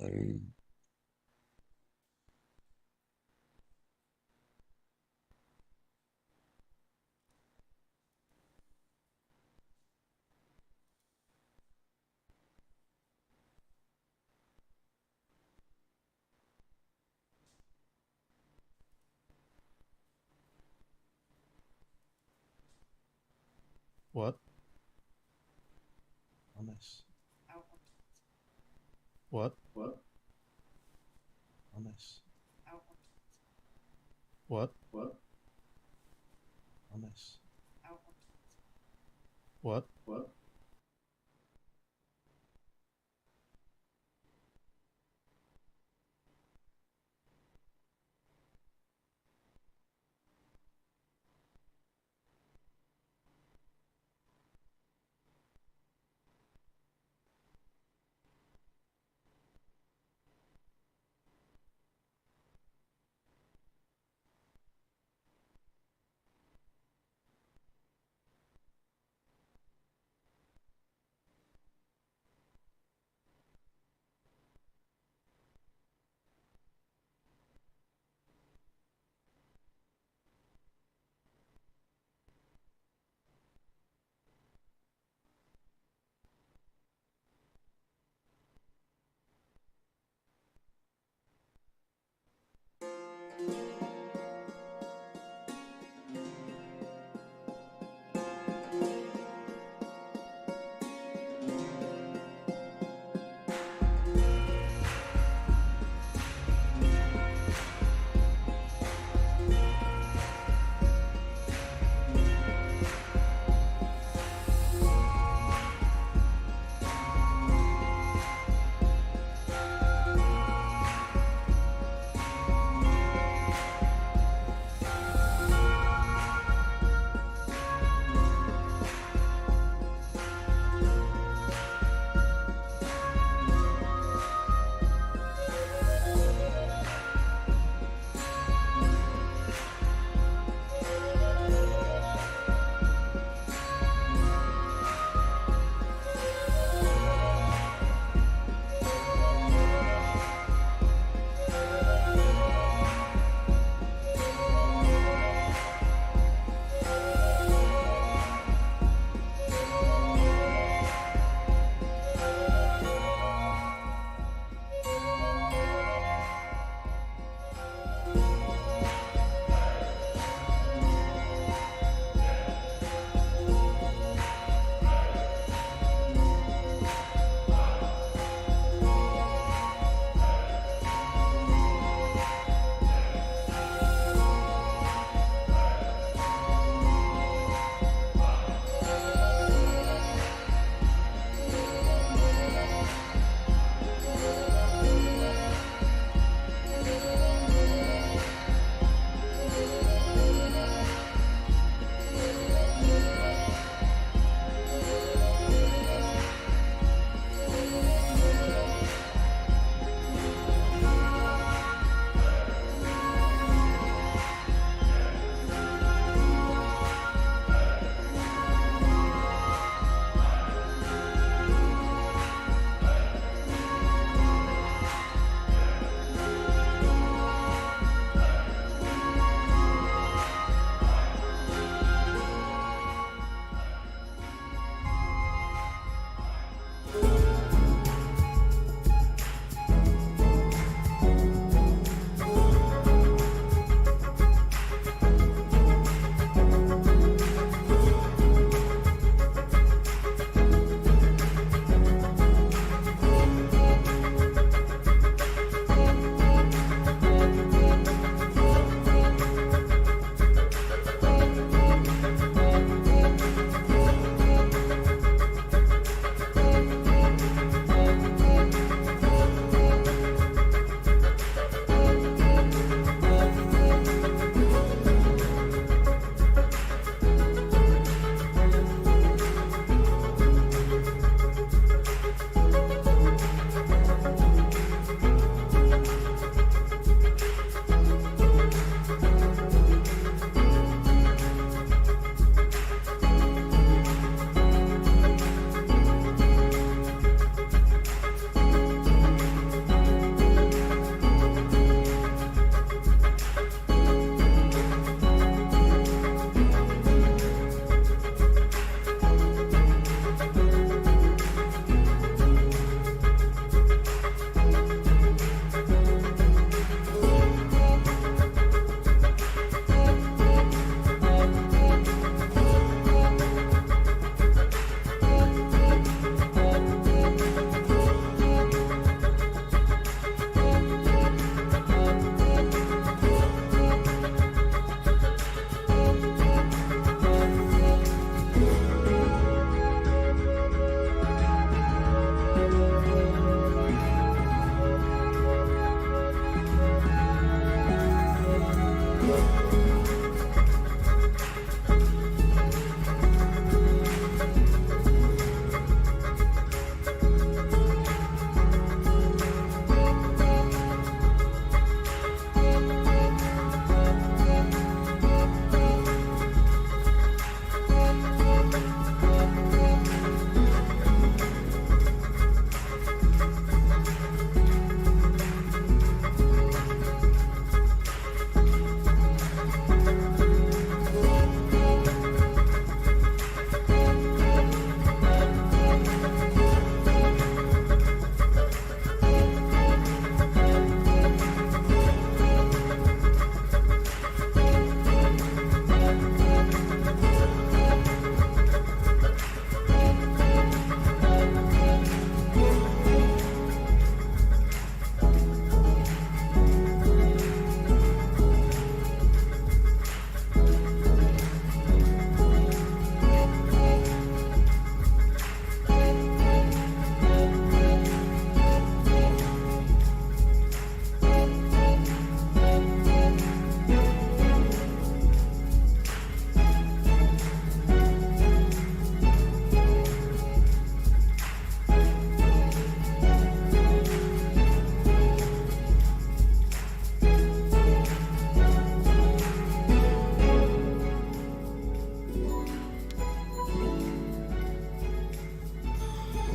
Um, What? Honest. What? Honest. What? Honest. What?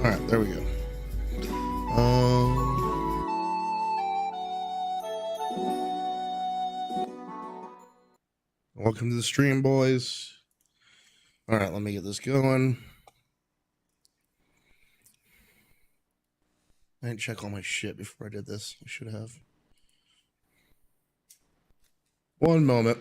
All right, there we go. Welcome to the stream, boys. All right, let me get this going. I didn't check all my shit before I did this. I should have. One moment.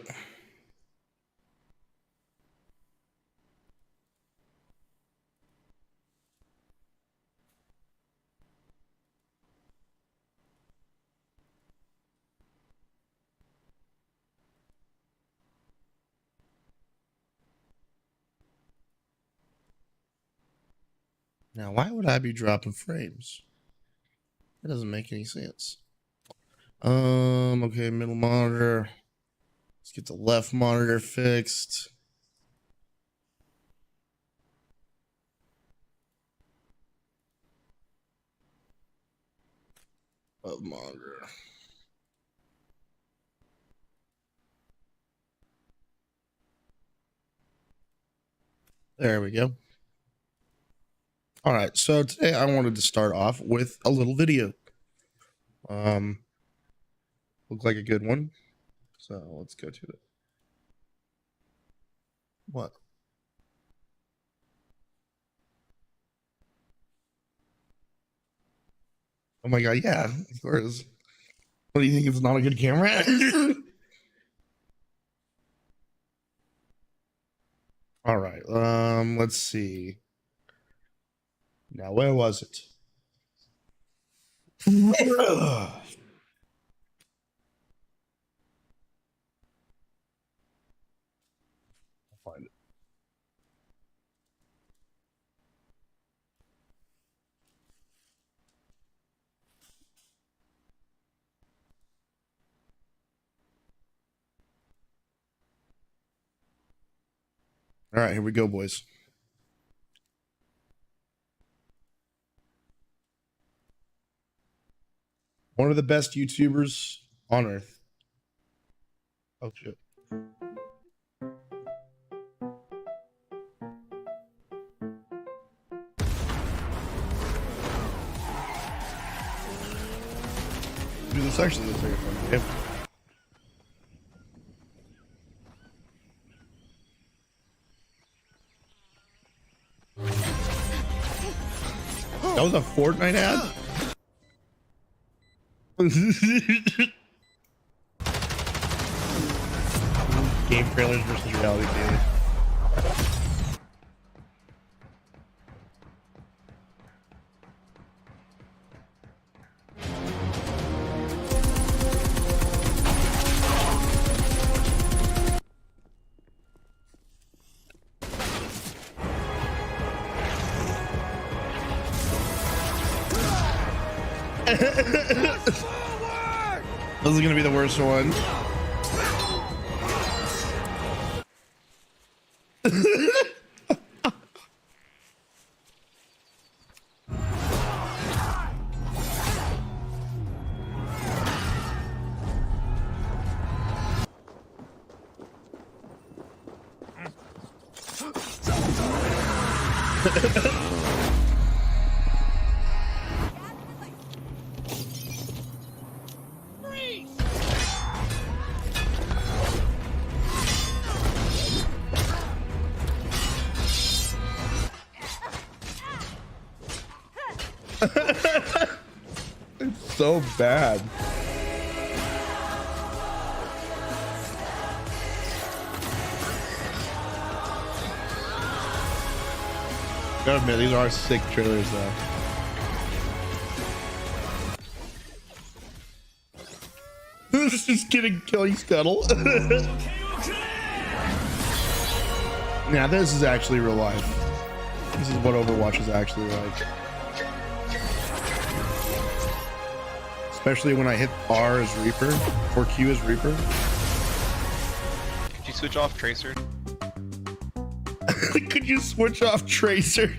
Now, why would I be dropping frames? That doesn't make any sense. Okay, middle monitor. Let's get the left monitor fixed. Left monitor. There we go. All right, so today I wanted to start off with a little video. Looked like a good one, so let's go to it. What? Oh my god, yeah, of course. What do you think? It's not a good camera? All right, let's see. Now, where was it? I'll find it. All right, here we go, boys. One of the best YouTubers on earth. Oh shit. Dude, this actually looks like a fun game. That was a Fortnite ad? Game trailers versus reality TV. This is gonna be the worst one. It's so bad. Gotta admit, these are sick trailers though. This is getting killing Scuttle. Now this is actually real life. This is what Overwatch is actually like. Especially when I hit R as Reaper or Q as Reaper. Could you switch off Tracer? Could you switch off Tracer?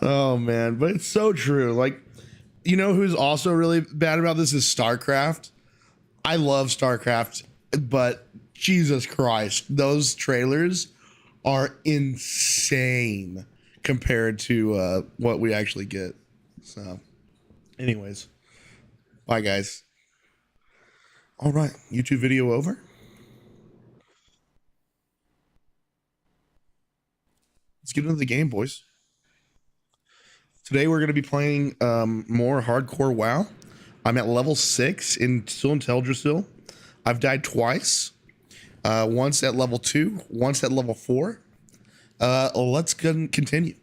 Oh man, but it's so true. Like, you know who's also really bad about this is StarCraft. I love StarCraft, but Jesus Christ, those trailers are insane compared to what we actually get. So, anyways, bye guys. All right, YouTube video over. Let's get into the game, boys. Today we're going to be playing more hardcore WoW. I'm at level 6 still in Teldrassil. I've died twice. Once at level 2, once at level 4. Let's continue.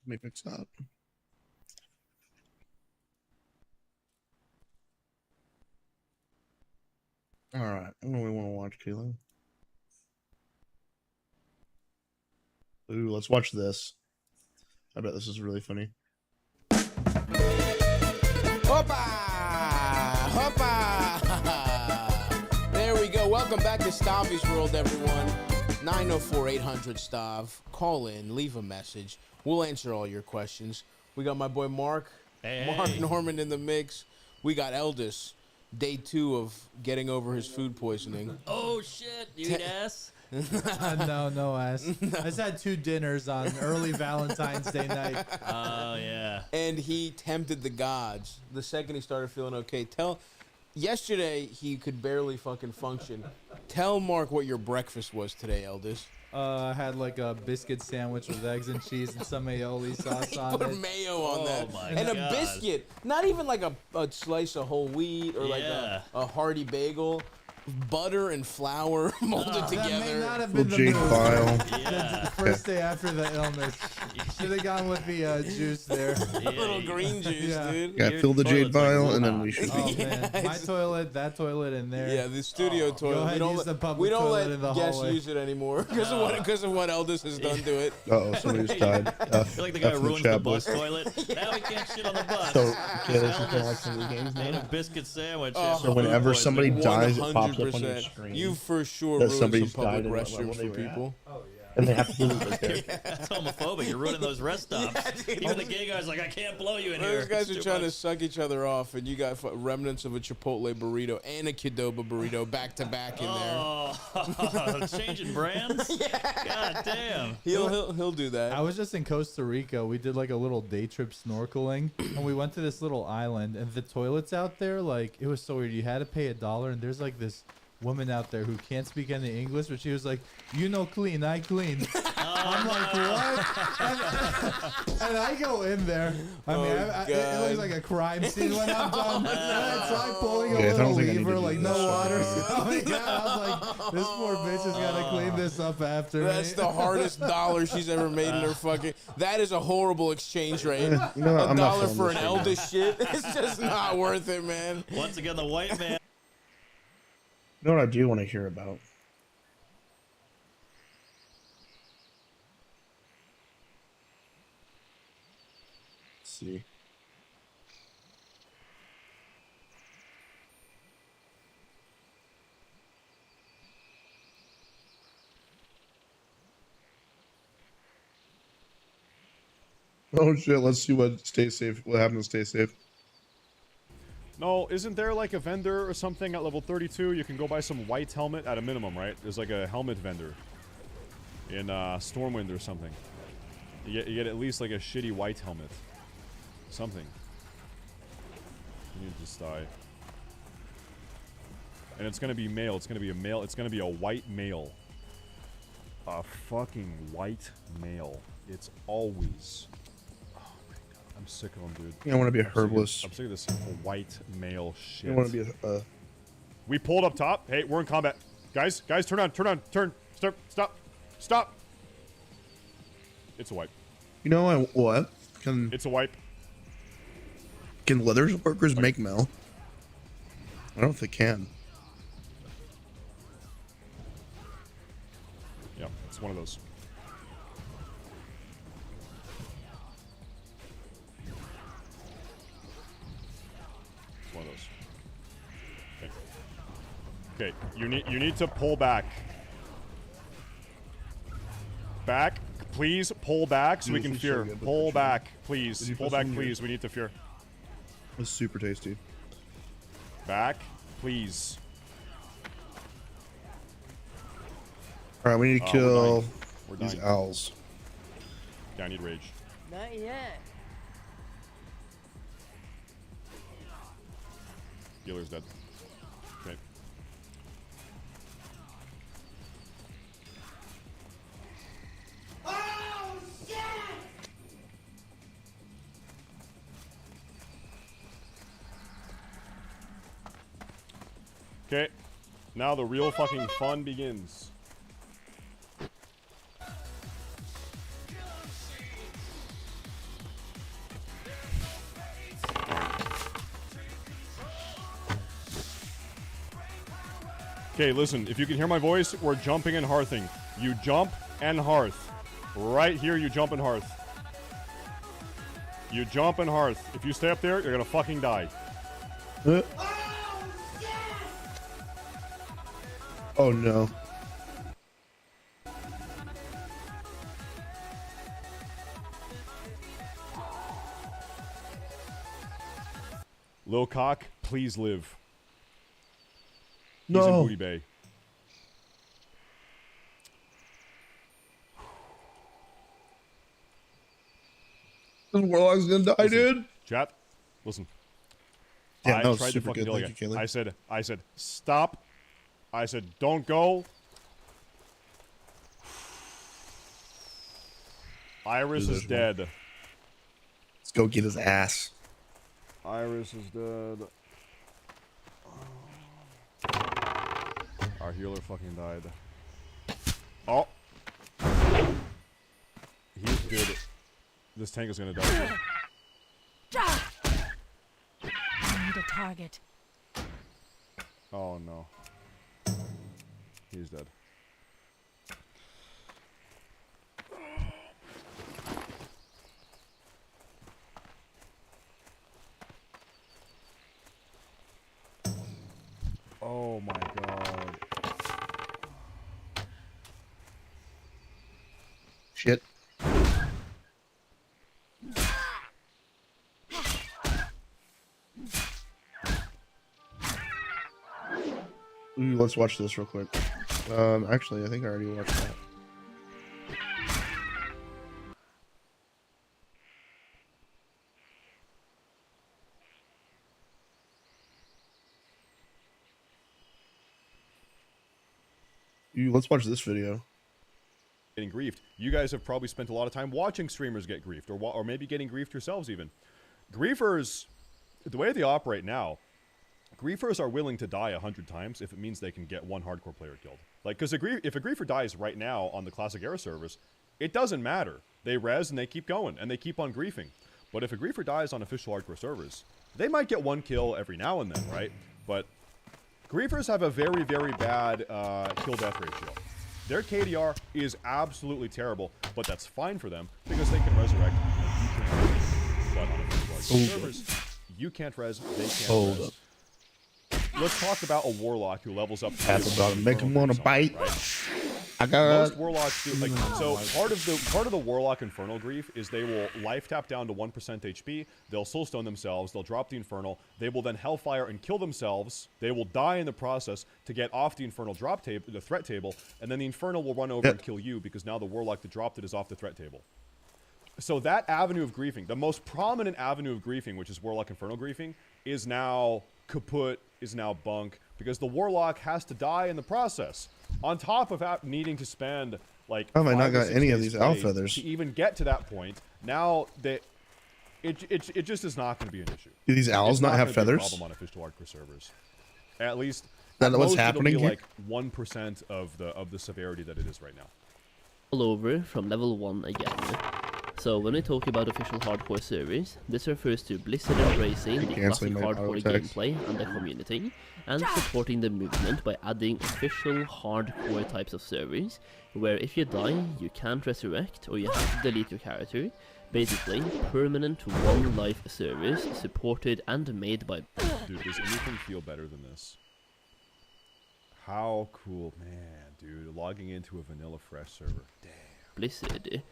Let me fix that. All right, I don't really want to watch Chillin. Ooh, let's watch this. I bet this is really funny. Hoppa! Hoppa! There we go. Welcome back to Stavi's World, everyone. 904-800 Stav. Call in, leave a message. We'll answer all your questions. We got my boy Mark. Mark Norman in the mix. We got Eldis. Day 2 of getting over his food poisoning. Oh shit! You eat ass? No ass. I just had 2 dinners on early Valentine's Day night. Oh yeah. And he tempted the gods. The second he started feeling okay. Yesterday he could barely fucking function. Tell Mark what your breakfast was today, Eldis. I had like a biscuit sandwich with eggs and cheese and some aioli sauce on Put it. mayo on that. And a biscuit. Not even like a slice of whole wheat or like a hearty bagel. Butter and flour molded together. That may not have been the Jade move. file. The first day after the illness. Should have gone with the juice there. A little green juice, dude. Yeah, fill the jade vial, and then we should Oh be. man, my toilet, that toilet in there. Yeah, the studio Go toilet. ahead, use the public toilet in the guests hallway. use it anymore because of what Eldis has done to it. Uh-oh, somebody's died. You're like the guy who ruins the chat, bus boys. toilet. Now we can't shit on the bus. So, yeah, this is kind of like some of the games Made now. a biscuit sandwich. So whenever somebody dies, it pops up on your 100%. screen. You for sure That ruined some somebody's public died and what level restrooms they for were at. people. And they have to leave it there. That's homophobic. You're ruining those rest stops. Even the gay guy's like, I can't blow you in here. Those guys It's are too trying to much. suck each other off, and you got remnants of a Chipotle burrito and a Qdoba burrito back to back in there. Oh, changing brands? God damn. He'll do that. I was just in Costa Rica. We did like a little day trip snorkeling, and we went to this little island. And the toilets out there, like it was so weird. You had to pay $1, and there's like this woman out there who can't speak any English, but she was like, "You know, clean, I clean." I'm like, what? And I go in there. I mean, it looks like a crime scene when I'm done. And I try pulling a Yeah, I don't little think I need to lever, do like this. no water coming out. I was like, this poor bitch has got to clean this up after That's me. the hardest dollar she's ever made in her fucking. That is a horrible exchange rate. You know what? I'm not $1 feeling for an this right eldest shit. It's just not worth it, man. Once again, the white man. You know what I do want to hear about? Let's see. Oh shit, let's see what happened to stay safe. No, isn't there like a vendor or something at level 32? You can go buy some white helmet at a minimum, right? There's like a helmet vendor in Stormwind or something. You get at least like a shitty white helmet. Something. You need to just die. And it's gonna be male. It's gonna be a male. It's gonna be a white male. A fucking white male. It's always. I'm sick of them, dude. I want to be a herbalist. I'm sick of this white male shit. I want to be a. We pulled up top. Hey, we're in combat. Guys, turn on. Stop. It's a wipe. You know what? It's a wipe. Can leather workers make mail? I don't know if they can. Yeah, it's one of those. It's one of those. Okay, you need to pull back. Back. Please pull back so we Dude, can this is so fear. good, but Pull the back, chicken- please. Did you Pull put back, some in please. We need to fear. It's super tasty. Back, please. All right, we need to We're kill dying. We're these dying. owls. Yeah, I need rage. Not yet. Healer's dead. Okay. Okay. Now the real fucking fun begins. Okay, listen, if you can hear my voice, we're jumping and hearthing. You jump and hearth. Right here, you jump and hearth. You jump and hearth. If you stay up there, you're gonna fucking die. Oh no. Lil Cock, please live. He's in No. Booty Bay. This warlock's gonna die, Listen, dude. Chat, listen. Damn, I that was tried to super fucking good. kill Thank you. you, Kaylee. I said, stop. I said, don't go. Iris is dead. Let's go get his ass. Iris is dead. Our healer fucking died. Oh. He's good. This tank is gonna die. I need a target. Oh no. He's dead. Oh my god. Shit. Ooh, let's watch this real quick. Actually, I think I already watched that. Ooh, let's watch this video. Getting griefed. You guys have probably spent a lot of time watching streamers get griefed, or maybe getting griefed yourselves even. Griefers, the way they operate now, griefers are willing to die 100 times if it means they can get one hardcore player killed. Like, because if a griefer dies right now on the Classic Era servers, it doesn't matter. They res and they keep going, and they keep on griefing. But if a griefer dies on official hardcore servers, they might get one kill every now and then, right? But griefers have a very, very bad kill-death ratio. Their KDR is absolutely terrible, but that's fine for them because they can resurrect. But on official hardcore servers, you can't res, they can't Hold res. up. Let's talk about a warlock who levels up. Apple dog, make him wanna bite. Right? I got Most warlocks do like so. Part of the warlock infernal grief is they will life tap down to 1% HP. They'll soulstone themselves. They'll drop the infernal. They will then hellfire and kill themselves. They will die in the process to get off the infernal drop table, the threat table, and then the infernal will run over and kill you because now the warlock that dropped it is off the threat table. So that avenue of griefing, the most prominent avenue of griefing, which is warlock infernal griefing, is now kaput, is now bunk, because the warlock has to die in the process. On top of needing to spend like How have I not 5 or got 6 any of days these owl play feathers? to even get to that point. Now that it just is not going to be an issue. Do these owls It's not have gonna be a feathers? problem on official hardcore servers. At least That at what's most, happening it'll be here? like 1% of the severity that it is right now. All over from level 1 again. So when we talk about official hardcore servers, this refers to Blizzard embracing the classic canceling my hardcore auto text. gameplay and the community, and supporting the movement by adding official hardcore types of servers, where if you die, you can't resurrect or you have to delete your character. Basically, permanent one life servers supported and made by Dude, does anything feel better than this? How cool, man, dude. Logging into a vanilla fresh server. Damn. Blizzard.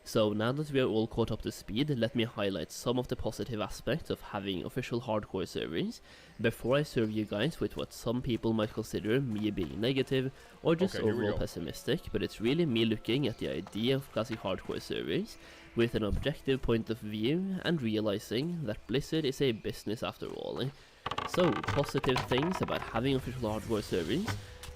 So now that we are all caught up to speed, let me highlight some of the positive aspects of having official hardcore servers before I serve you guys with what some people might consider me being negative or just Okay, here we overall go. pessimistic, but it's really me looking at the idea of classic hardcore servers with an objective point of view and realizing that Blizzard is a business after all. So, positive things about having official hardcore servers.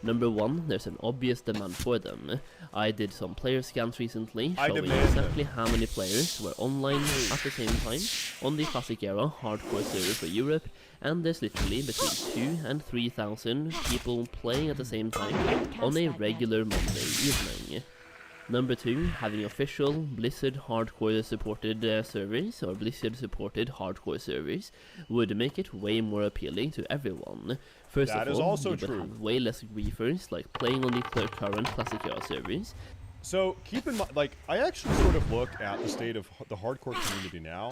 Number one, there's an obvious demand for them. I did some player scans recently I showing demand exactly how many players were online at the same time on the classic era hardcore server for Europe, and there's literally between 2 and 3,000 people playing at the same time on a regular Monday evening. Number 2, having official Blizzard hardcore supported servers or Blizzard supported hardcore servers would make it way more appealing to everyone. First That of is all, also you would true. have way less griefers like playing on the current classic era servers. So keep in mind, like, I actually sort of look at the state of the hardcore community now.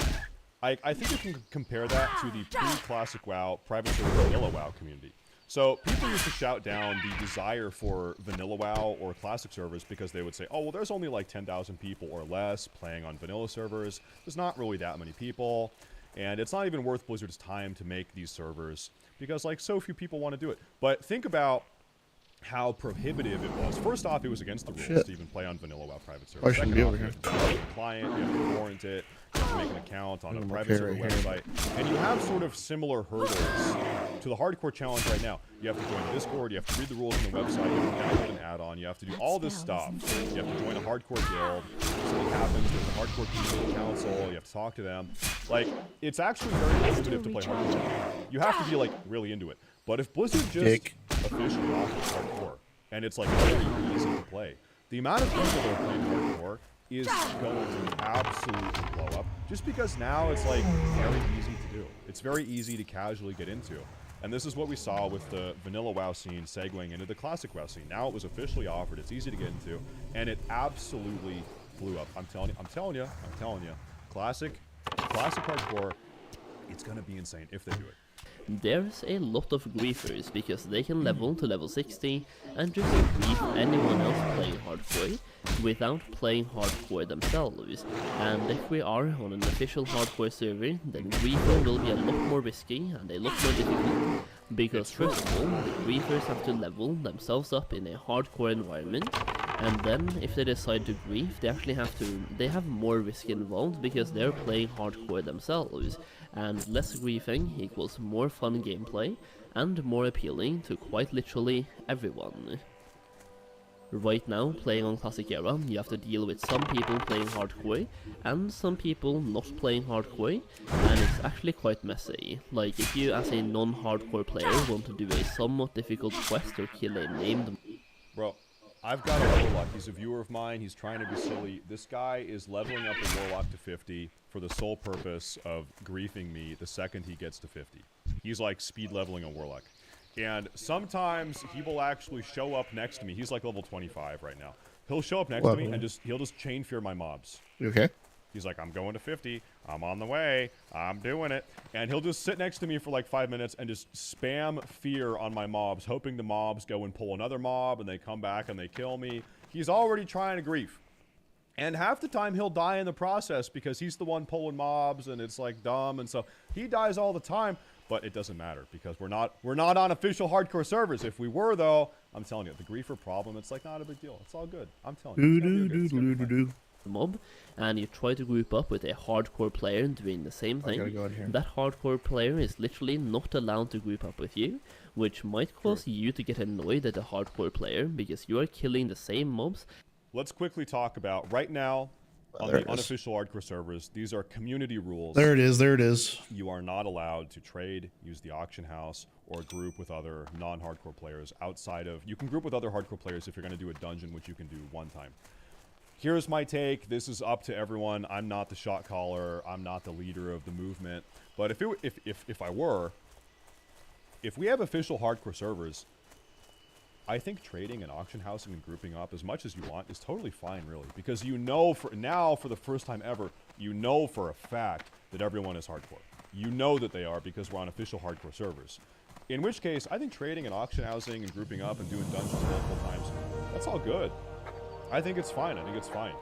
I think you can compare that to the pre-classic WoW, private server vanilla WoW community. So people used to shout down the desire for vanilla WoW or classic servers because they would say, oh, well, there's only like 10,000 people or less playing on vanilla servers. There's not really that many people. And it's not even worth Blizzard's time to make these servers because, like, so few people want to do it. But think about how prohibitive it was. First off, it was against the rules Shit. to even play on vanilla WoW private I servers. shouldn't Second be off, over you here. have to download the client, you have to warrant it, you have to make an account on a private server right here. website. And you have sort of similar hurdles to the hardcore challenge right now. You have to join the Discord, you have to read the rules on the website, you have to download an add-on, you have to do all this stuff. You have to join a hardcore guild, something happens, there's a hardcore community council, you have to talk to them. Like, it's actually very prohibitive to play hardcore. You have to be, like, really into it. But if Blizzard just Dick. officially offers hardcore, and it's, like, very easy to play, the amount of people that are playing hardcore is going to absolutely blow up. Just because now it's, like, very easy to do. It's very easy to casually get into. And this is what we saw with the vanilla WoW scene segueing into the classic WoW scene. Now it was officially offered, it's easy to get into, and it absolutely blew up. I'm telling you. Classic hardcore, it's gonna be insane if they do it. There's a lot of griefers because they can level to level 60 and just grief anyone else playing hardcore without playing hardcore themselves. And if we are on an official hardcore server, then griefing will be a lot more risky and a lot more difficult because first of all, the griefers have to level themselves up in a hardcore environment, and then if they decide to grief, they have more risk involved because they're playing hardcore themselves. And less griefing equals more fun gameplay and more appealing to quite literally everyone. Right now, playing on Classic Era, you have to deal with some people playing hardcore and some people not playing hardcore, and it's actually quite messy. Like, if you as a non-hardcore player want to do a somewhat difficult quest or kill a named... Bro, I've got a Warlock. He's a viewer of mine. He's trying to be silly. This guy is leveling up the Warlock to 50 for the sole purpose of griefing me the second he gets to 50. He's like speed leveling a Warlock. And sometimes he will actually show up next to me. He's like level 25 right now. He'll show up next to me and he'll just chain fear my mobs. You okay? He's like, I'm going to 50. I'm on the way. I'm doing it. And he'll just sit next to me for like 5 minutes and just spam fear on my mobs, hoping the mobs go and pull another mob and they come back and they kill me. He's already trying to grief. And half the time he'll die in the process because he's the one pulling mobs and it's like dumb. And so he dies all the time. But it doesn't matter because we're not on official hardcore servers. If we were, though, I'm telling you, the griefer problem, it's like not a big deal. It's all good. I'm telling you. It's gonna be good. It's gonna be fun. mob, and you try to group up with a hardcore player doing the same thing, gotta go in here. that hardcore player is literally not allowed to group up with you, which might cause you to get annoyed at a hardcore player because you are killing the same mobs. Let's quickly talk about right now on there the it is. unofficial hardcore servers. These are community rules. There it is. There it is. You are not allowed to trade, use the auction house, or group with other non-hardcore players outside of... You can group with other hardcore players if you're going to do a dungeon, which you can do one time. Here's my take. This is up to everyone. I'm not the shot caller. I'm not the leader of the movement. But if I were... If we have official hardcore servers, I think trading and auction housing and grouping up as much as you want is totally fine, really. Because you know, for the first time ever, you know for a fact that everyone is hardcore. You know that they are because we're on official hardcore servers. In which case, I think trading and auction housing and grouping up and doing dungeons multiple times, that's all good. I think it's fine. I think it's fine.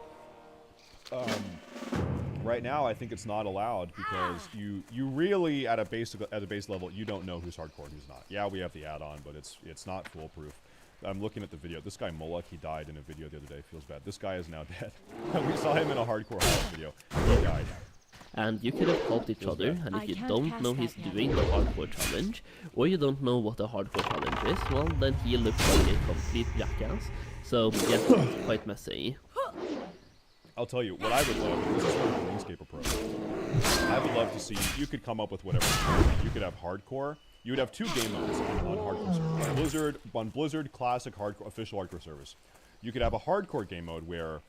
Right now, I think it's not allowed because you really at a base level you don't know who's hardcore and who's not. Yeah, we have the add-on, but it's not foolproof. I'm looking at the video. This guy Moloch, he died in a video the other day. Feels bad. This guy is now dead. We saw him in a hardcore highlight video. He died. And you could have helped each other, and if you don't know he's doing the hardcore challenge, or you don't know what the hardcore challenge is, well, then he looks like a complete jackass. So, yeah, it's quite messy. I'll tell you, what I would love, this is from the RuneScape approach. I would love to see, you could come up with whatever. You could have hardcore. You would have 2 game modes on hardcore servers. Blizzard Classic hardcore, official hardcore servers. You could have a hardcore game mode where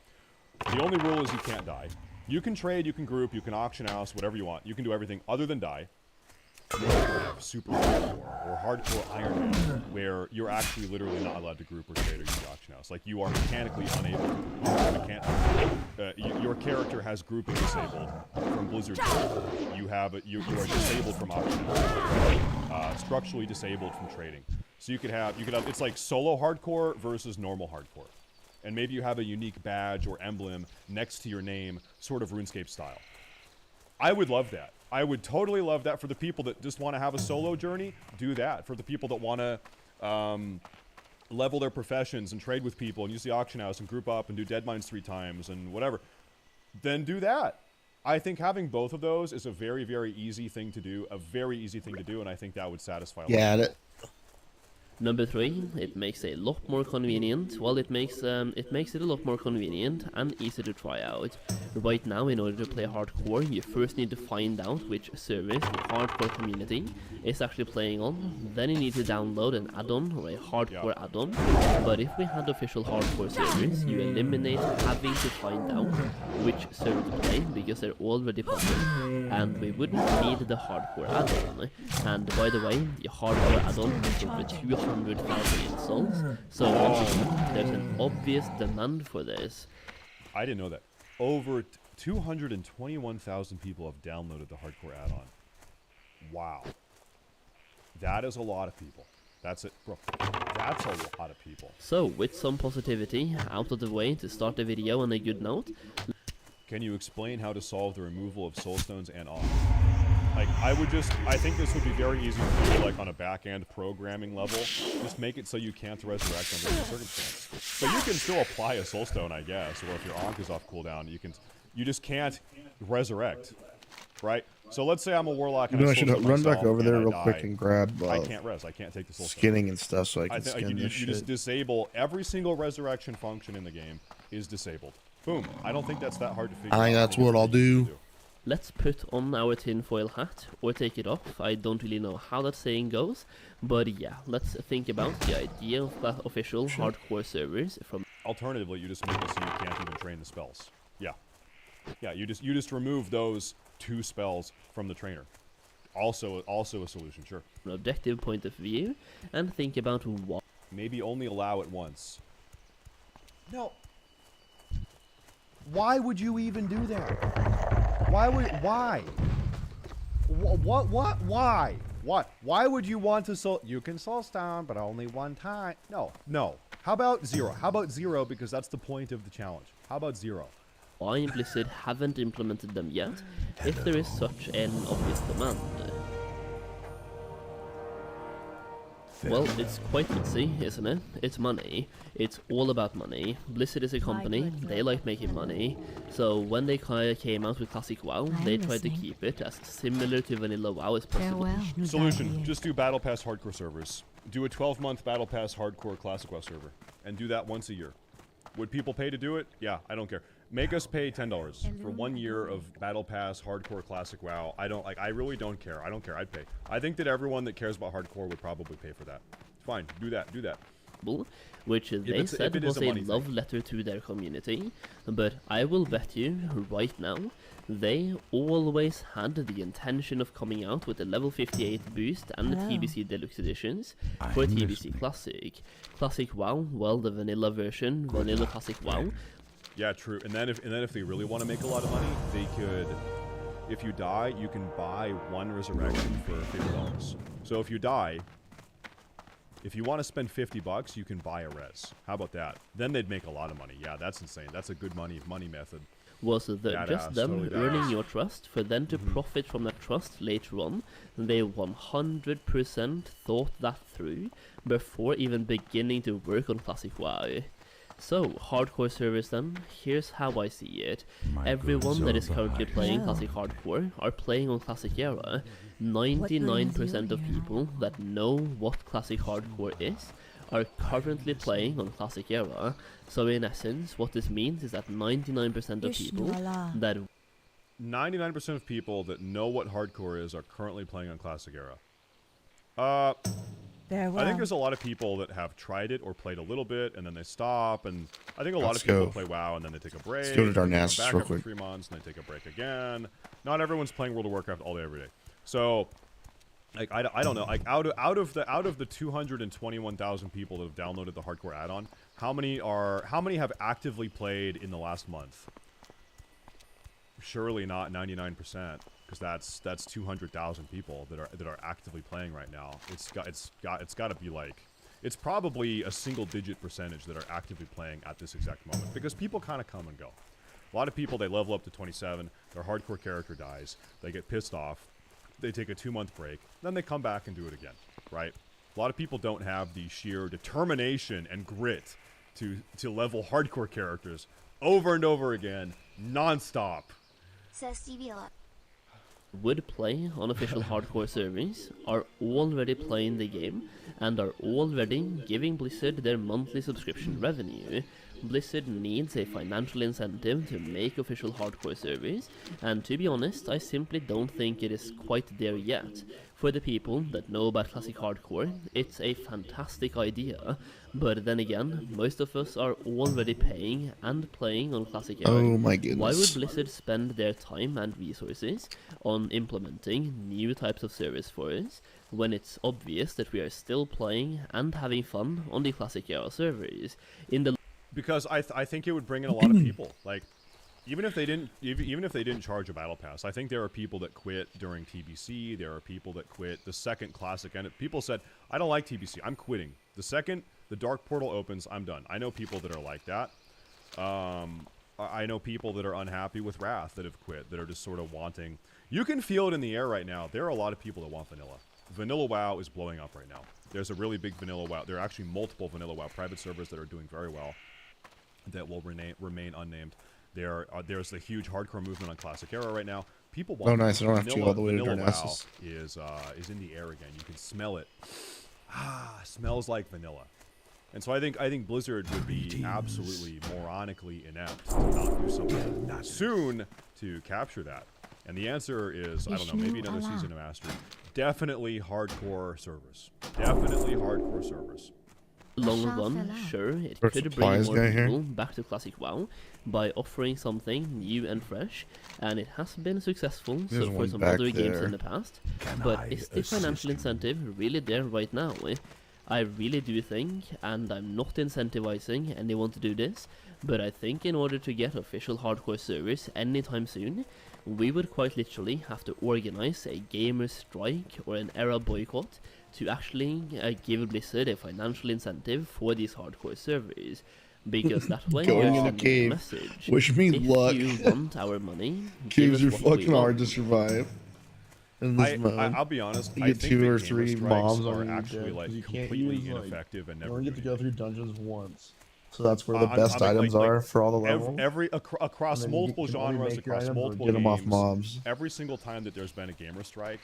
the only rule is you can't die. You can trade, you can group, you can auction house, whatever you want. You can do everything other than die. You have super hardcore or hardcore Iron Man, where you're actually literally not allowed to group or trade or use the auction house. Like you are mechanically unable to your character has grouping disabled from Blizzard. You are disabled from auction house. Structurally disabled from trading. So you could have it's like solo hardcore versus normal hardcore. And maybe you have a unique badge or emblem next to your name, sort of RuneScape style. I would love that. I would totally love that for the people that just want to have a solo journey. Do that. For the people that want to level their professions and trade with people and use the auction house and group up and do dead mines 3 times and whatever, then do that. I think having both of those is a very, very easy thing to do. And I think that would satisfy a lot of people. Number 3, it makes it a lot more convenient. Well, it makes it a lot more convenient and easy to try out. Right now, in order to play hardcore, you first need to find out which service the hardcore community is actually playing on. Then you need to download an add-on or a hardcore add-on. But if we had official hardcore servers, you eliminate having to find out which server to play because they're already public, and we wouldn't need the hardcore add-on. And by the way, the hardcore add-on is over 200,000 installs, so once again, there's an obvious demand for this. I didn't know that. Over 221,000 people have downloaded the hardcore add-on. Wow. That is a lot of people. That's it, bro. That's a lot of people. So, with some positivity out of the way to start the video on a good note. Can you explain how to solve the removal of soulstones and off? Like, I think this would be very easy to do, like, on a back-end programming level. Just make it so you can't resurrect under any circumstance. So you can still apply a soulstone, I guess, or if your Ankh is off cooldown, you just can't resurrect, right? So let's say I'm a warlock and I should run back over there real quick and grab I can't res. I can't take the soulstone. skinning and stuff so I can skin this you shit. just disable every single resurrection function in the game is disabled. Boom. I don't think that's that hard to figure out. I think that's what I'll do. Let's put on our tinfoil hat, or take it off. I don't really know how that saying goes, but yeah, let's think about the idea of that official hardcore servers from... Alternatively, you just make it so you can't even train the spells. Yeah. Yeah, you just remove those 2 spells from the trainer. Also a solution, sure. From an objective point of view, and think about what... Maybe only allow it once. No. Why would you even do that? Why? Why would you want to soul? You can soulstone, but only one time. No. How about 0? How about 0? Because that's the point of the challenge. How about 0? Why Blizzard haven't implemented them yet, if there is such an obvious demand. Well, it's quite easy, isn't it? It's money. It's all about money. Blizzard is a company, they like making money. So when they came out with Classic WoW, they tried to keep it as similar to vanilla WoW as possible. Farewell. Solution, just do Battle Pass hardcore servers. Do a 12-month Battle Pass hardcore Classic WoW server. And do that once a year. Would people pay to do it? Yeah, I don't care. Make us pay $10 for 1 year of Battle Pass Hardcore Classic WoW. I really don't care. I don't care. I'd pay. I think that everyone that cares about hardcore would probably pay for that. It's fine. Do that. Do that. Which they said was a love letter to their community, but I will bet you right now they always had the intention of coming out with the level 58 boost and the TBC Deluxe editions for TBC Classic. Classic WoW, well, the vanilla version, vanilla Classic WoW. Yeah, true. And then if they really want to make a lot of money, they could. If you die, you can buy 1 resurrection for $50. So if you die, if you want to spend $50, you can buy a res. How about that? Then they'd make a lot of money. Yeah, that's insane. That's a good money method. was just Badass, them totally earning badass. your trust for then to profit from that trust later on. They 100% thought that through before even beginning to work on Classic WoW. So, hardcore servers then, here's how I see it. Everyone that is currently playing Classic Hardcore are playing on Classic Era. 99% of people that know what Classic Hardcore is are currently playing on Classic Era. So in essence, what this means is that 99% of people that 99% of people that know what hardcore is are currently playing on Classic Era. Farewell. I think there's a lot of people that have tried it or played a little bit and then they stop, and I think a lot Let's of people go. play WoW and then they take a break. Let's go to and then they come Darnassus back real after quick. 3 months and they take a break again. Not everyone's playing World of Warcraft all day every day. So, like I don't know. Like out of the 221,000 people that have downloaded the hardcore add-on, how many have actively played in the last month? Surely not 99%, because that's 200,000 people that are actively playing right now. It's got to be like, it's probably a single-digit percentage that are actively playing at this exact moment, because people kind of come and go. A lot of people, they level up to 27, their hardcore character dies, they get pissed off, they take a 2-month break, then they come back and do it again, right? A lot of people don't have the sheer determination and grit to level hardcore characters over and over again, non-stop. would play on official hardcore servers are already playing the game and are already giving Blizzard their monthly subscription revenue. Blizzard needs a financial incentive to make official hardcore servers, and to be honest, I simply don't think it is quite there yet. For the people that know about Classic Hardcore, it's a fantastic idea, but then again, most of us are already paying and playing on Classic Era. Oh my Why goodness. would Blizzard spend their time and resources on implementing new types of service for us, when it's obvious that we are still playing and having fun on the Classic Era servers? Because I think it would bring in a lot of people. Like, even if they didn't charge a battle pass, I think there are people that quit during TBC. There are people that quit the second Classic, and people said, "I don't like TBC. I'm quitting. The second the Dark Portal opens, I'm done." I know people that are like that. I know people that are unhappy with Wrath that have quit, that are just sort of wanting. You can feel it in the air right now. There are a lot of people that want vanilla. Vanilla WoW is blowing up right now. There's a really big vanilla WoW. There are actually multiple vanilla WoW private servers that are doing very well, that will remain unnamed. There's a huge hardcore movement on Classic Era right now. People want. Oh, nice. I don't have to go all the way to vanilla WoW Darnassus. is in the air again. You can smell it. Smells like vanilla. And so I think Blizzard would be absolutely moronically inept to not do something soon to capture that. And the answer is, I don't know, maybe another season of Mastery. Definitely hardcore servers. Definitely hardcore servers. Long run, sure, it First could bring supplies more guy here. people back to Classic WoW by offering something new and fresh, and it has been successful There's so for one some back other games there. in the past. But is the financial incentive really there right now? I really do think, and I'm not incentivizing anyone to do this, but I think in order to get official hardcore servers anytime soon, we would quite literally have to organize a gamer strike or an era boycott to actually give Blizzard a financial incentive for these hardcore servers. Because that way Going you're in a sending cave. message. Wish me If luck. you want our money, give Caves us are what we fucking hard to want. survive in this mode. I'll be honest. You I get think 2 that or gamer 3 strikes mobs are on you actually dead, like 'cause you can't completely use, like, ineffective and you never. only get to do go through dungeons once. So that's where the I'm best like- items like are for all the levels. across And then you multiple can only genres, make your across items or multiple get 'em off games, mobs. every single time that there's been a gamer strike,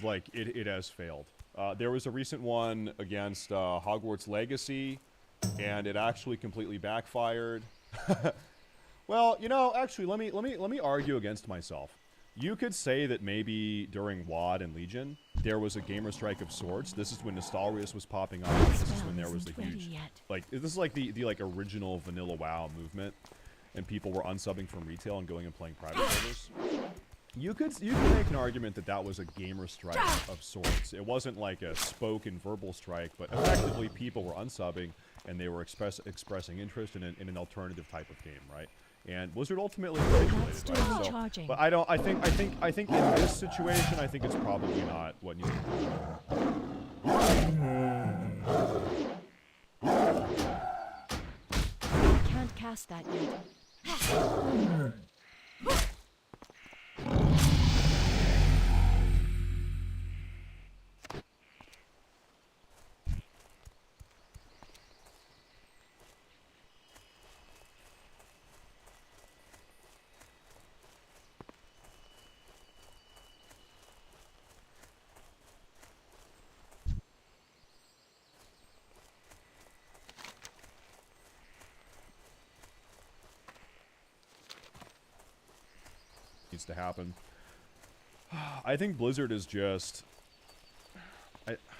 like it has failed. There was a recent one against Hogwarts Legacy, and it actually completely backfired. Well, you know, actually, let me argue against myself. You could say that maybe during WoD and Legion there was a gamer strike of sorts. This is when Nostalrius was popping off. This is when there was the huge, like, this is like the like original vanilla WoW movement, and people were unsubbing from retail and going and playing private servers. You could make an argument that that was a gamer strike of sorts. It wasn't like a spoken verbal strike, but effectively people were unsubbing and they were expressing interest in an alternative type of game, right? And Blizzard ultimately capitulated, right? So, Charging. but I think in this situation, I think it's probably not what needs to be done. Can't cast that yet. Needs to happen. I think Blizzard is just...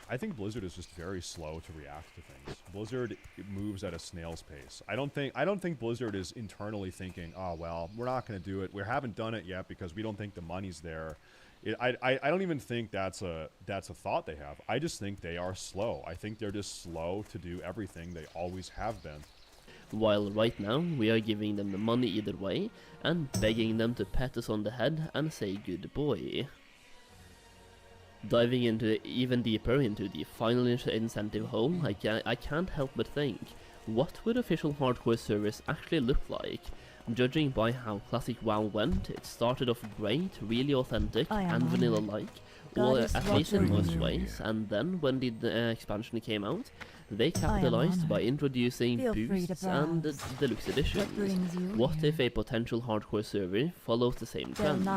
I think Blizzard is just very slow to react to things. Blizzard moves at a snail's pace. I don't think Blizzard is internally thinking, oh well, we're not going to do it. We haven't done it yet because we don't think the money's there. I don't even think that's a thought they have. I just think they are slow. I think they're just slow to do everything. They always have been. While right now we are giving them the money either way and begging them to pat us on the head and say good boy. Diving into even deeper into the final incentive hole, I can't help but think, what would official hardcore servers actually look like? Judging by how classic WoW went, it started off great, really authentic and vanilla-like, or at least in most ways, and then when the expansion came out, they capitalized by introducing boosts and the deluxe editions. What if a potential hardcore server follows the same trend?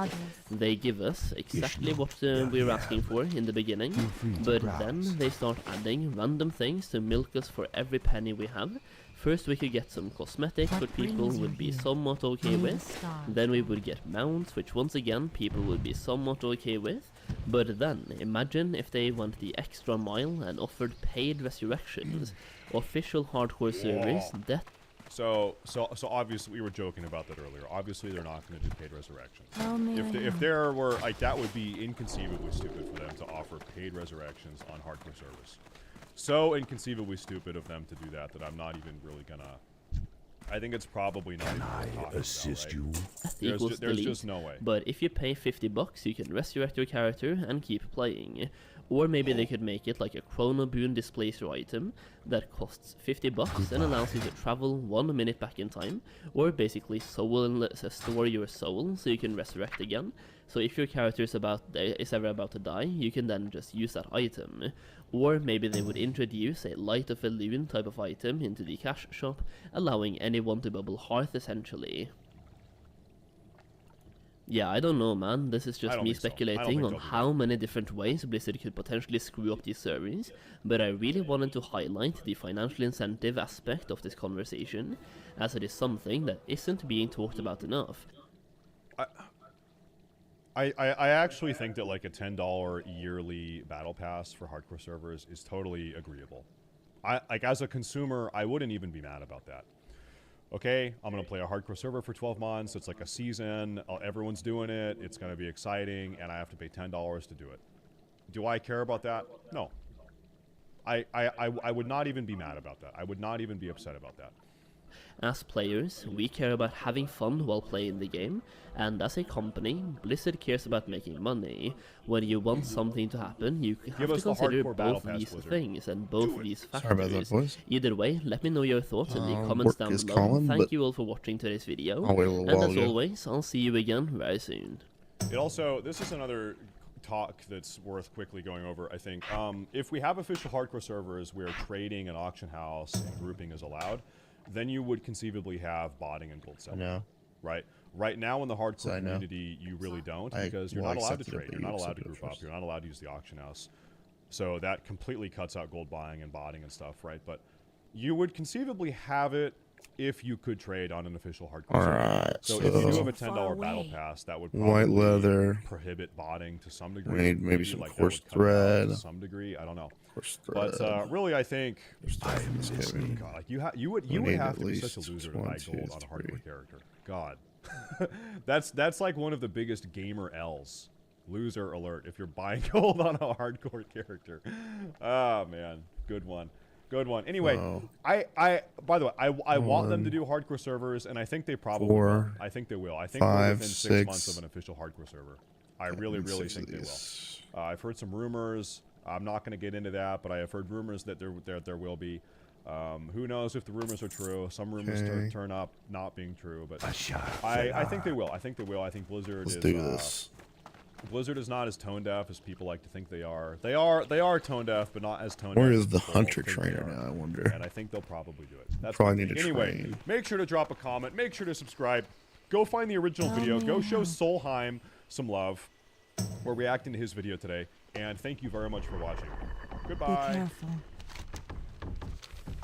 They give us exactly what we were asking for in the beginning, but then they start adding random things to milk us for every penny we have. First we could get some cosmetics which people would be somewhat okay with, then we would get mounts which once again people would be somewhat okay with, but then imagine if they went the extra mile and offered paid resurrections, official hardcore servers that... So obviously, we were joking about that earlier. Obviously, they're not going to do paid resurrections. If there were, like, that would be inconceivably stupid for them to offer paid resurrections on hardcore servers. So inconceivably stupid of them to do that I'm not even really gonna... I think it's probably not even worth talking about, right? There's just no way. But if you pay $50, you can resurrect your character and keep playing. Or maybe they could make it like a Chrono Boon Displacer item that costs $50 and allows you to travel 1 minute back in time, or basically store your soul so you can resurrect again. So if your character is ever about to die, you can then just use that item. Or maybe they would introduce a Light of a Loon type of item into the cash shop, allowing anyone to bubble hearth essentially. Yeah, I don't know, man. This is just me speculating on how many different ways Blizzard could potentially screw up these servers, but I really wanted to highlight the financial incentive aspect of this conversation, as it is something that isn't being talked about enough. I actually think that like a $10 yearly battle pass for hardcore servers is totally agreeable. Like as a consumer, I wouldn't even be mad about that. Okay, I'm going to play a hardcore server for 12 months, it's like a season, everyone's doing it, it's going to be exciting, and I have to pay $10 to do it. Do I care about that? No. I would not even be mad about that. I would not even be upset about that. As players, we care about having fun while playing the game, and as a company, Blizzard cares about making money. When you want something to happen, you have to consider both these things and both these factors. Sorry about that, boys. Either way, let me know your thoughts in the comments down below. Thank you all for watching today's video, and as always, I'll see you again very soon. This is another talk that's worth quickly going over, I think. If we have official hardcore servers where trading and auction house and grouping is allowed, then you would conceivably have botting and gold selling. No. Right? Right now in the hardcore community, you really don't, because you're not allowed to trade, you're not allowed to group up, you're not allowed to use the auction house. So that completely cuts out gold buying and botting and stuff, right? But you would conceivably have it if you could trade on an official hardcore server. So if you do have a $10 battle pass, that would probably white leather, prohibit botting to some degree. Maybe some coarse thread. To some degree, I don't know. But really, I think God, you would have to be such a loser to buy gold on a hardcore character. God, that's like one of the biggest gamer L's. Loser alert! If you're buying gold on a hardcore character. Oh man, good one. Good one. Anyway, by the way, I want them to do hardcore servers, and I think they probably will. I think they will. I think we're within 6 months of an official hardcore server. I really think they will. I've heard some rumors. I'm not going to get into that, but I have heard rumors that there will be. Who knows if the rumors are true? Some rumors Okay. turn up not being true, but I think they will. I think they will. I think Blizzard Let's is. do this. Blizzard is not as tone deaf as people like to think they are. They are tone deaf, but not as tone deaf. Where as is the people hunter think they trainer are. now? I wonder. And I think they'll probably do it. That's Probably my need to take. Anyway, train. make sure to drop a comment. Make sure to subscribe. Go find the original video. Go show Solheim some love. We're reacting to his video today. And thank you very much for watching. Be Goodbye. careful.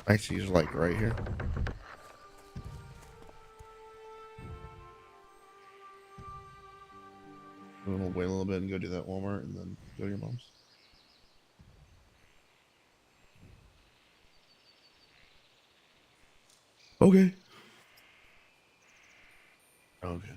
Actually, he's like right here. We'll wait a little bit and go do that Walmart and then go to your mom's. Okay. Okay.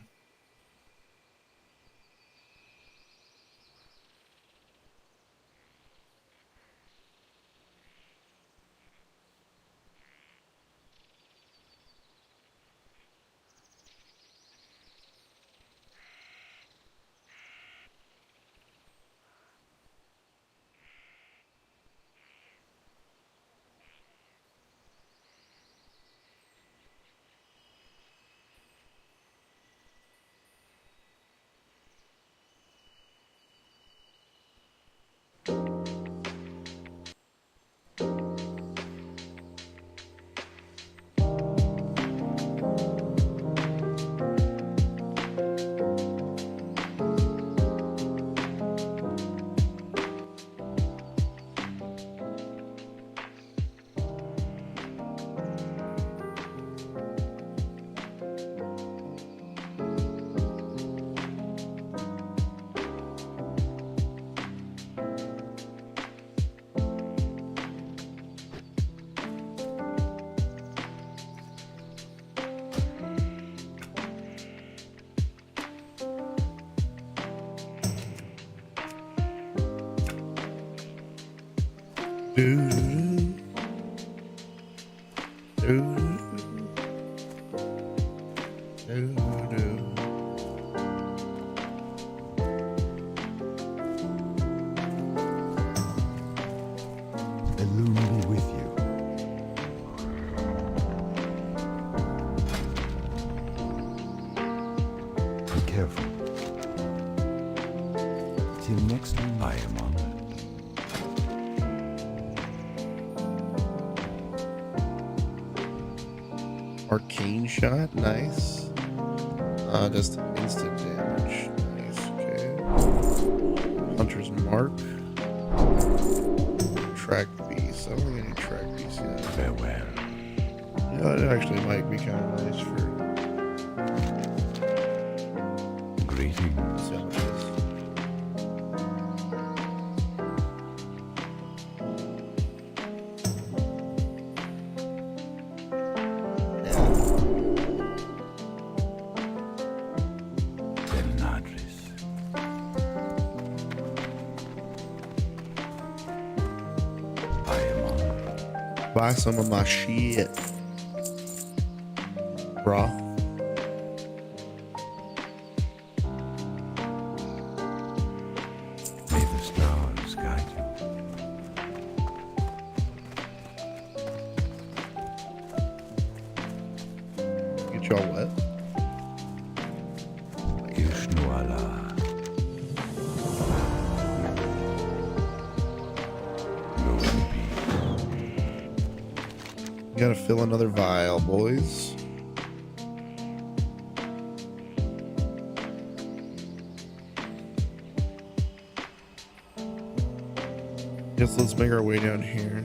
Illume be with you. Be careful. Till next time, I am on. Arcane shot, nice. Just instant damage, nice. Okay. Hunter's mark. Track beast. I don't think any track beast yet. Farewell. Yeah, it actually might be kind of nice for. Greetings. See how much it is. Del Nadris. I am on. Buy some of my shit, brah. May the stars guide you. Get y'all wet. Ishnu Allah. Go in peace. You gotta fill another vial, boys. Guess let's make our way down here.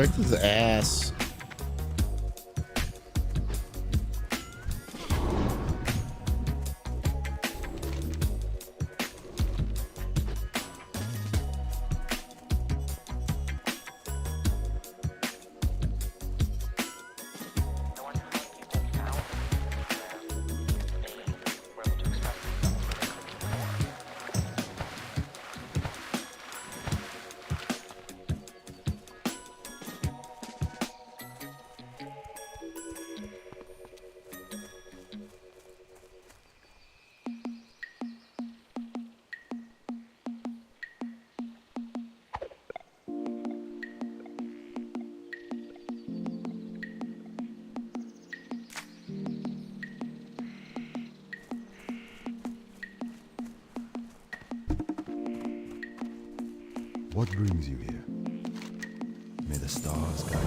Right to his ass. What brings you here? May the stars guide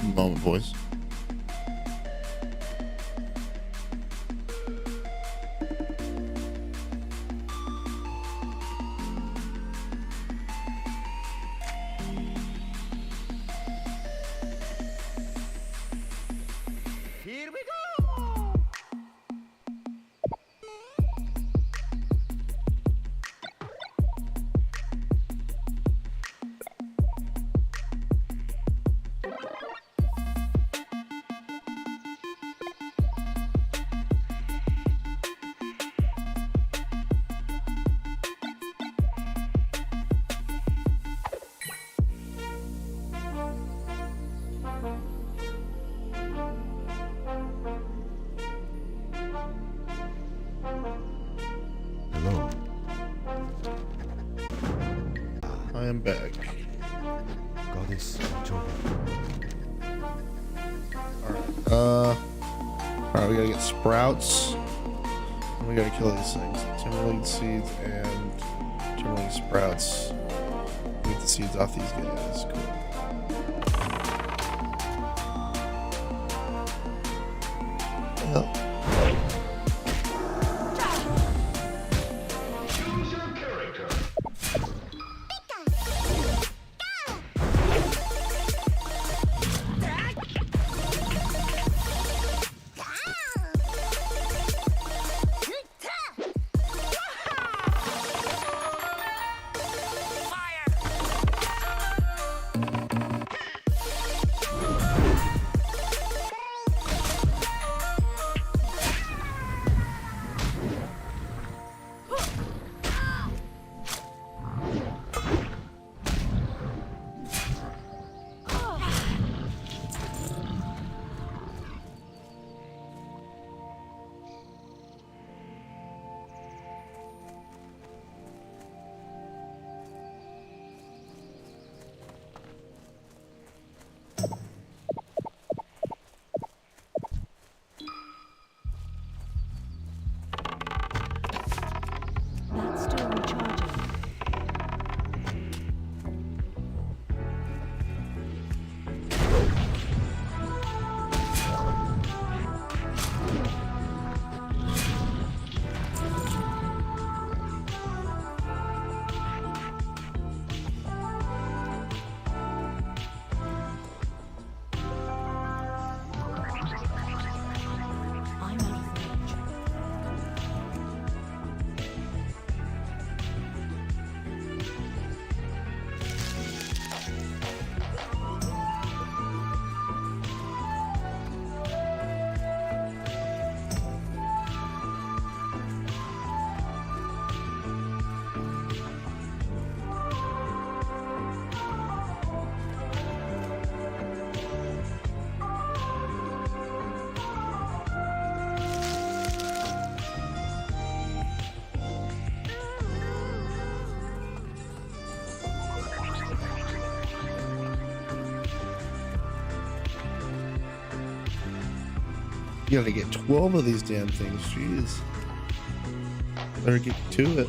you. Moment, boys. Hello. I am back. Goddess of joy. Alright, we gotta get sprouts. And we gotta kill these things. Timberlake seeds and timberlake sprouts. Get the seeds off these guys. Cool. Well, That's still recharging. I'm out of range. you gotta get 12 of these damn things. Jeez. Better get to it.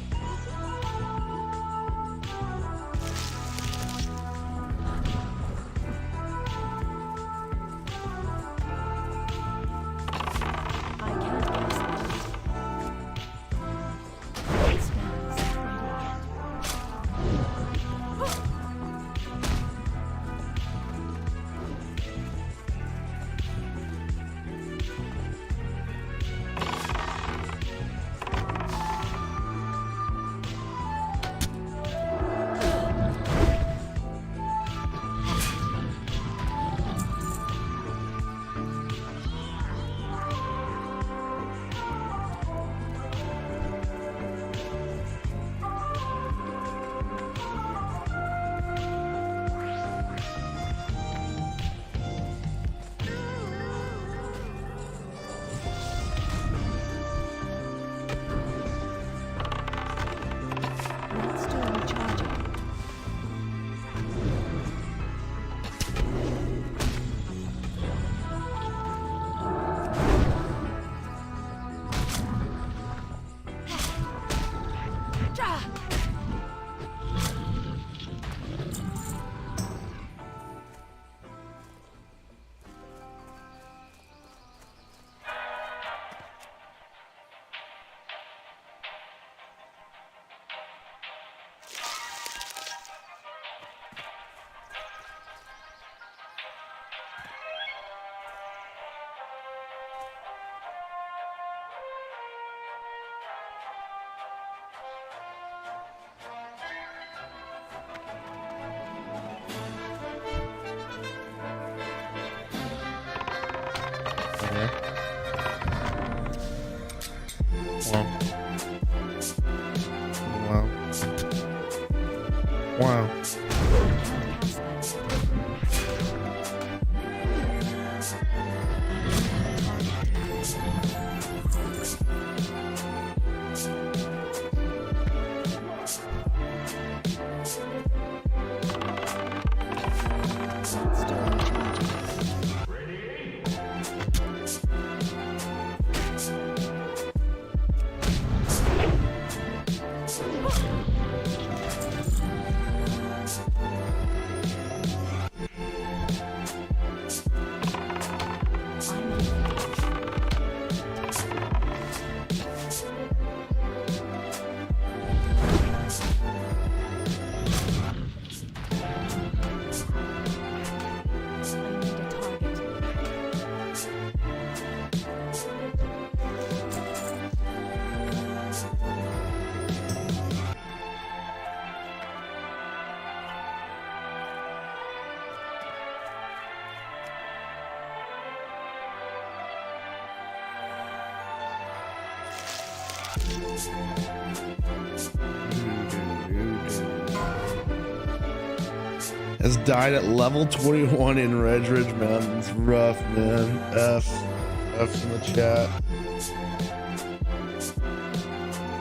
Has died at level 21 in Red Ridge Mountains. Rough, man. F's in the chat.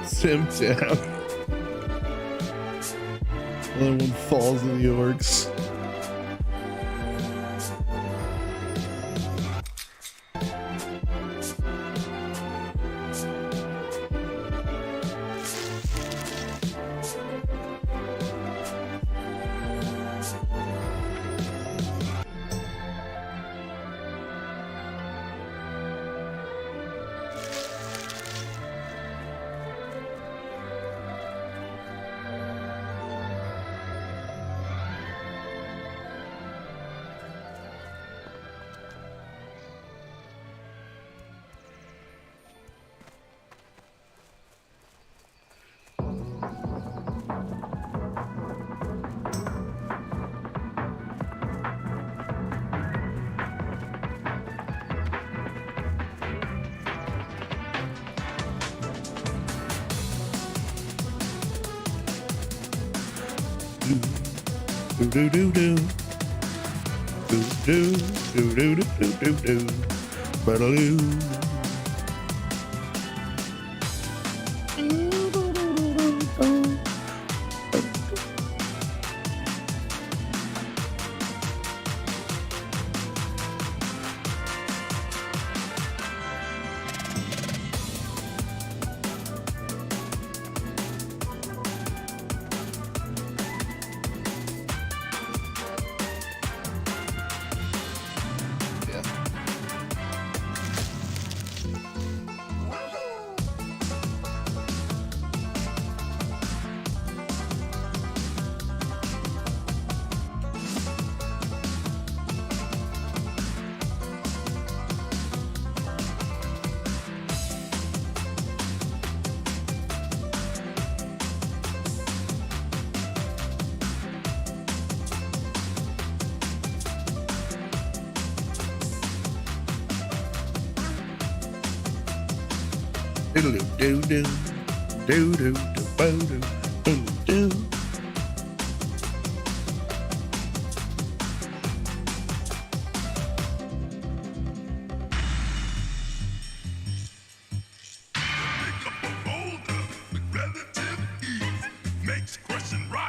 Sim down. Another one falls in the orcs. Do do do do do do do do do do do do. Do do do do do do do do.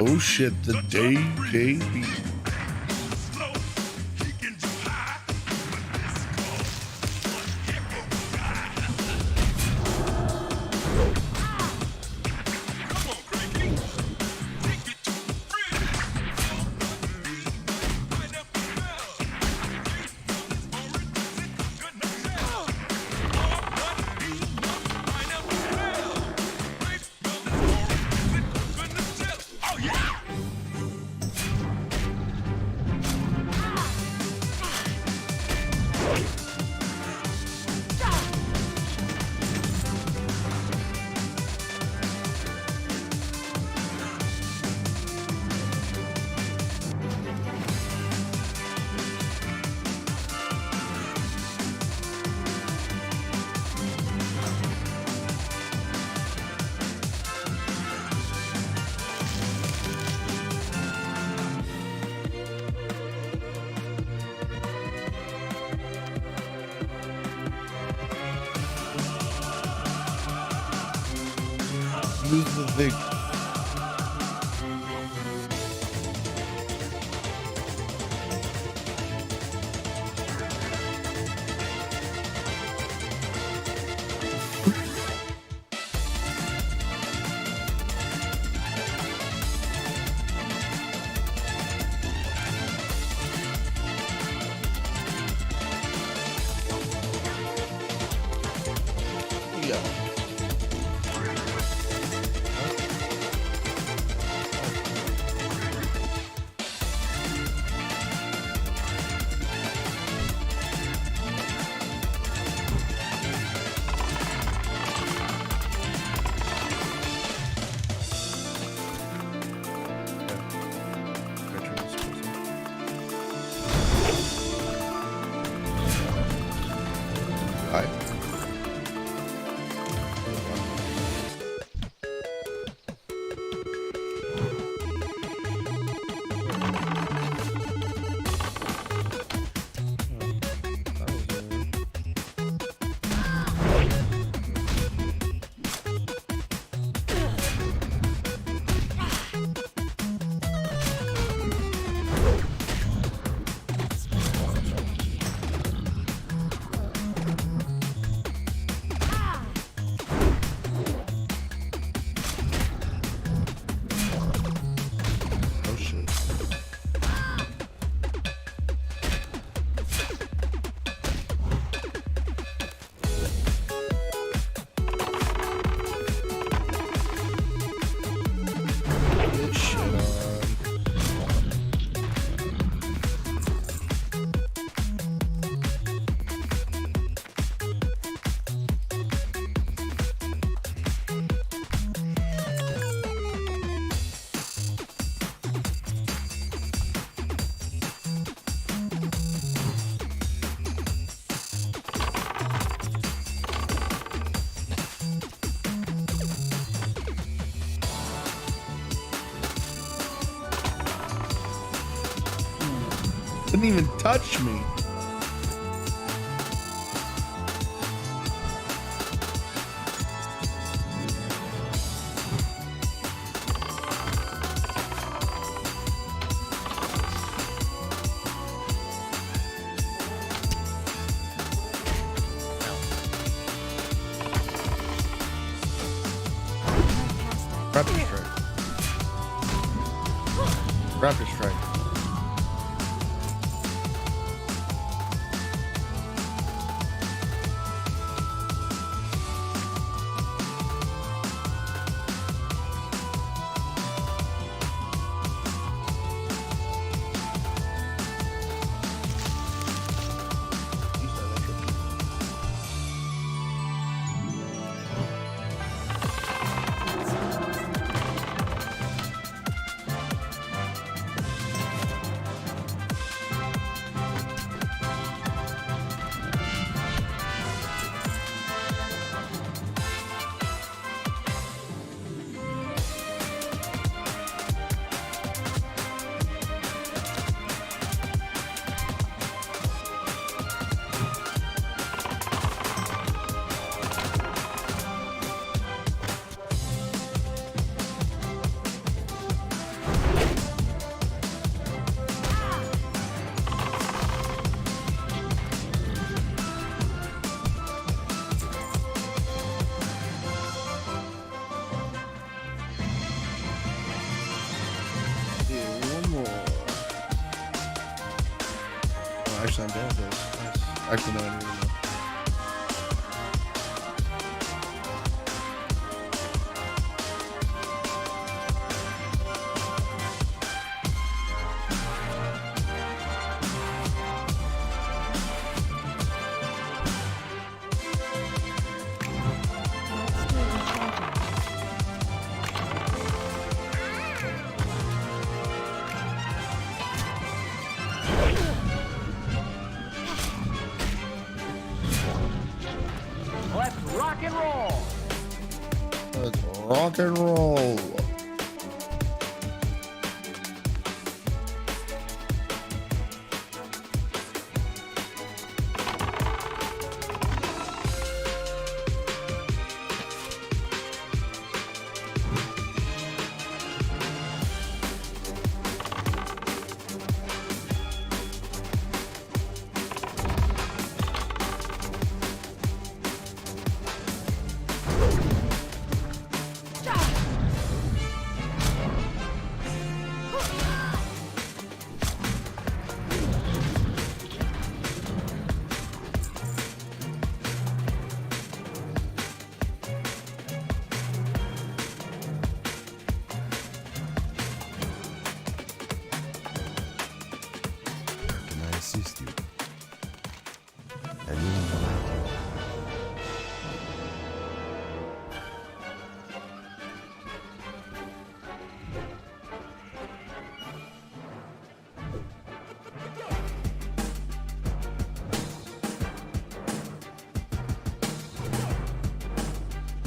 Oh shit, the day baby. Use the Vids. Didn't even touch me. Raptor strike. Raptor strike. Actually, I'm down with this. Nice. Actually, no, I didn't even know. Let's rock and roll. Let's rock and roll. Can I assist you? Anyone like you?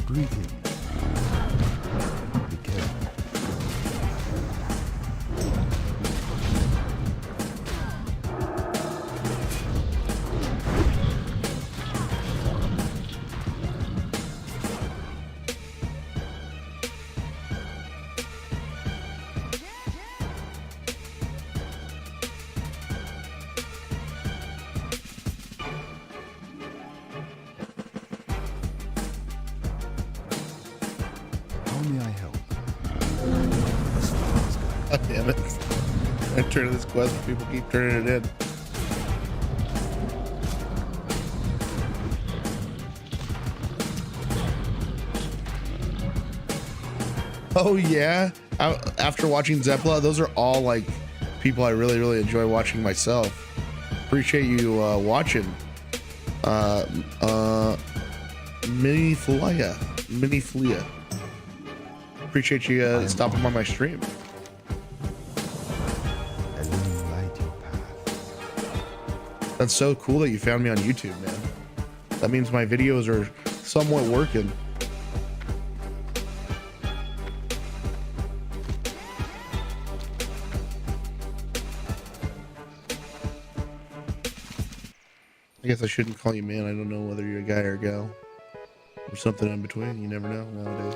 Greetings. Be careful. How may I help? God damn it. I turn this quest, people keep turning it in. Oh yeah. After watching Zepla, those are all like people I really, really enjoy watching myself. Appreciate you watching. Mini Flia. Appreciate you stopping by my stream. Illuminate your path. That's so cool that you found me on YouTube, man. That means my videos are somewhat working. I guess I shouldn't call you man. I don't know whether you're a guy or a gal or something in between. You never know nowadays.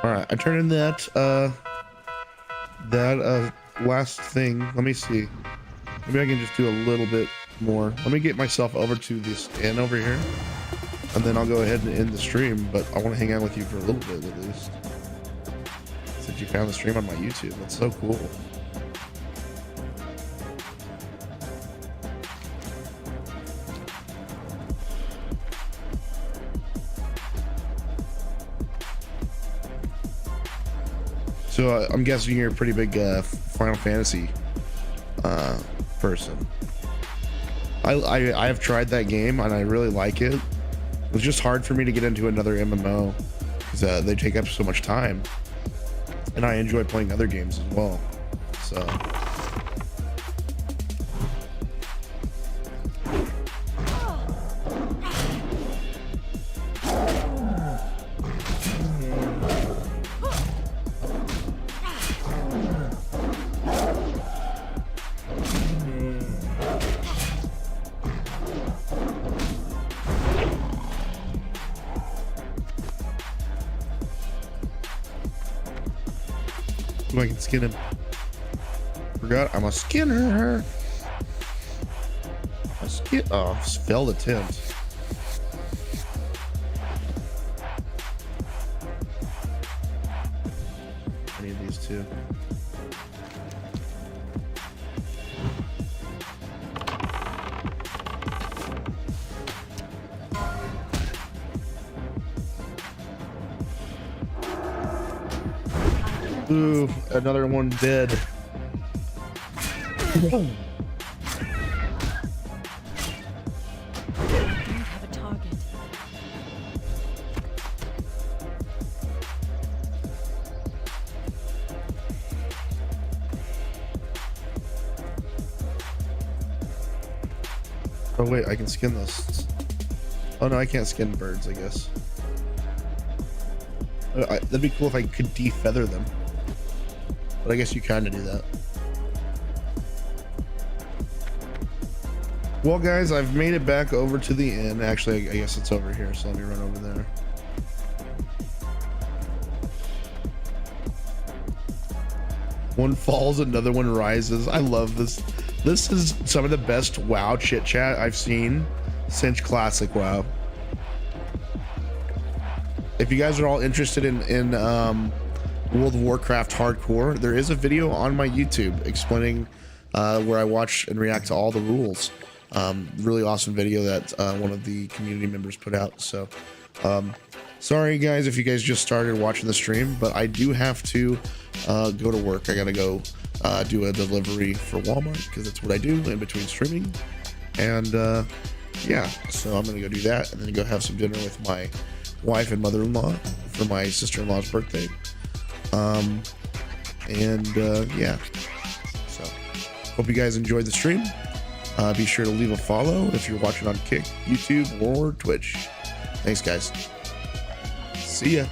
All right, I turned in that last thing. Let me see. Maybe I can just do a little bit more. Let me get myself over to this inn over here, and then I'll go ahead and end the stream. But I want to hang out with you for a little bit at least. Since you found the stream on my YouTube, that's so cool. So I'm guessing you're a pretty big Final Fantasy person. I have tried that game and I really like it. It was just hard for me to get into another MMO because they take up so much time, and I enjoy playing other games as well. So. I can skin him. Forgot I'm a skinner. Oh, failed attempt. I need these two. Ooh, another one dead. I don't have a target. Oh wait, I can skin this. Oh no, I can't skin birds, I guess. That'd be cool if I could defeather them. But I guess you kind of do that. Well, guys, I've made it back over to the inn. Actually, I guess it's over here, so let me run over there. One falls, another one rises. I love this. This is some of the best WoW chit chat I've seen since Classic WoW. If you guys are all interested in World of Warcraft hardcore, there is a video on my YouTube explaining where I watch and react to all the rules. Really awesome video that one of the community members put out. So sorry guys if you guys just started watching the stream, but I do have to go to work. I gotta go do a delivery for Walmart because that's what I do in between streaming. And yeah, so I'm gonna go do that and then go have some dinner with my wife and mother-in-law for my sister-in-law's birthday. Yeah, so hope you guys enjoyed the stream. Be sure to leave a follow if you're watching on Kick, YouTube, or Twitch. Thanks guys. See ya.